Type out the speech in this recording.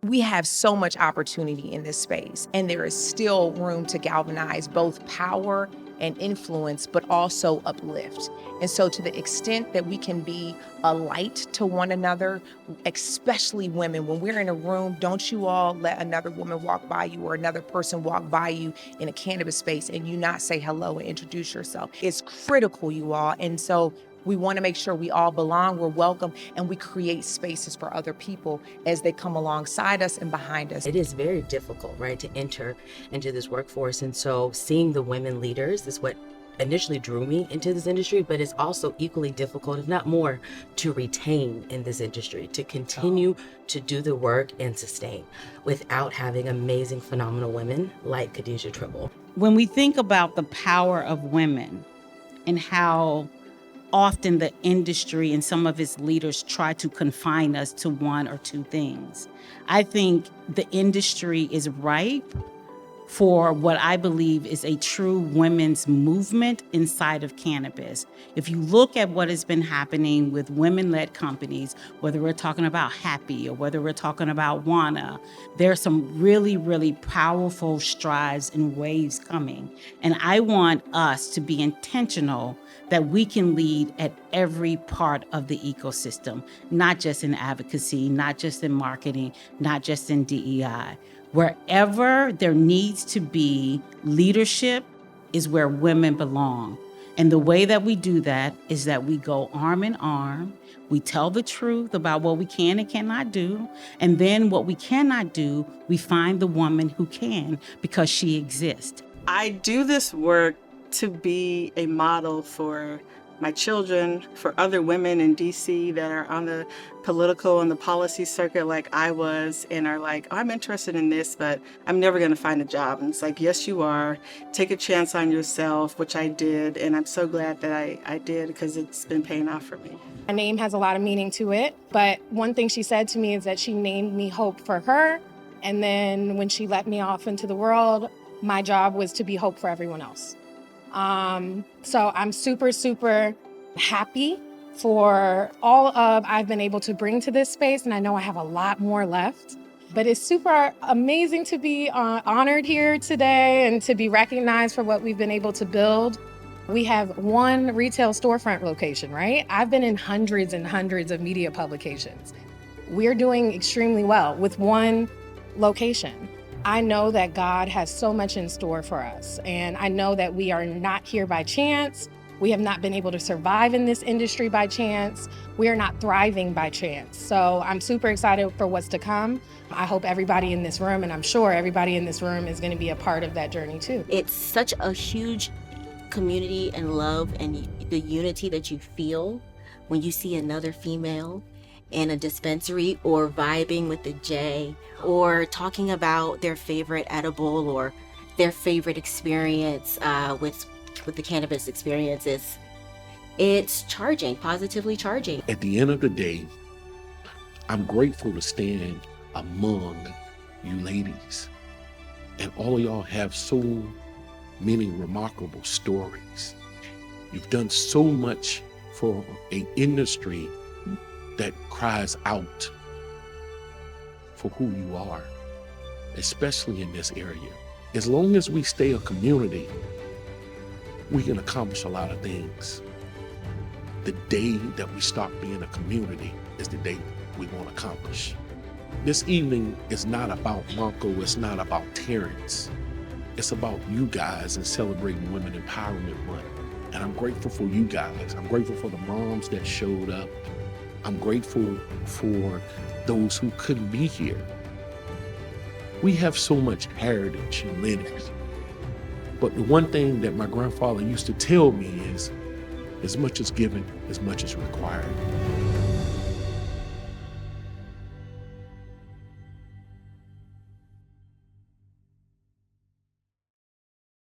We have so much opportunity in this space, and there is still room to galvanize both power and influence, but also uplift. And so to the extent that we can be a light to one another, especially women, when we're in a room, don't you all let another woman walk by you or another person walk by you in a cannabis space and you not say hello and introduce yourself. It's critical, you all. And so we want to make sure we all belong, we're welcome, and we create spaces for other people as they come alongside us and behind us. It is very difficult, right, to enter into this workforce. And so seeing the women leaders is what initially drew me into this industry, but it's also equally difficult, if not more, to retain in this industry, to continue to do the work and sustain without having amazing, phenomenal women like Khadijah Trimble. When we think about the power of women and how often the industry and some of its leaders try to confine us to one or two things, I think the industry is ripe for what I believe is a true women's movement inside of cannabis. If you look at what has been happening with women-led companies, whether we're talking about Happy or whether we're talking about Wana, there are some really, really powerful strides and waves coming. And I want us to be intentional that we can lead at every part of the ecosystem, not just in advocacy, not just in marketing, not just in DEI. Wherever there needs to be leadership is where women belong. And the way that we do that is that we go arm in arm. We tell the truth about what we can and cannot do. And then what we cannot do, we find the woman who can because she exists. I do this work to be a model for my children, for other women in DC that are on the political and the policy circuit like I was and are like, oh, I'm interested in this, but I'm never going to find a job. And it's like, yes, you are. Take a chance on yourself, which I did. And I'm so glad that I did because it's been paying off for me. My name has a lot of meaning to it. But one thing she said to me is that she named me Hope for her. And then when she let me off into the world, my job was to be hope for everyone else. So I'm super, super happy for all of I've been able to bring to this space. And I know I have a lot more left, but it's super amazing to be honored here today and to be recognized for what we've been able to build. We have one retail storefront location, right? I've been in hundreds and hundreds of media publications. We're doing extremely well with one location. I know that God has so much in store for us, and I know that we are not here by chance. We have not been able to survive in this industry by chance. We are not thriving by chance. So I'm super excited for what's to come. I hope everybody in this room, and I'm sure everybody in this room is going to be a part of that journey too. It's such a huge community and love and the unity that you feel when you see another female in a dispensary or vibing with the J or talking about their favorite edible or their favorite experience with the cannabis experiences. It's charging, positively charging. At the end of the day, I'm grateful to stand among you ladies. And all of y'all have so many remarkable stories. You've done so much for an industry that cries out for who you are, especially in this area. As long as we stay a community, we can accomplish a lot of things. The day that we stop being a community is the day we won't accomplish. This evening is not about Marco, it's not about Terrence. It's about you guys and celebrating Women Empowerment Month. And I'm grateful for you guys. I'm grateful for the moms that showed up. I'm grateful for those who couldn't be here. We have so much heritage and lineage. But the one thing that my grandfather used to tell me is, as much as given, as much as required.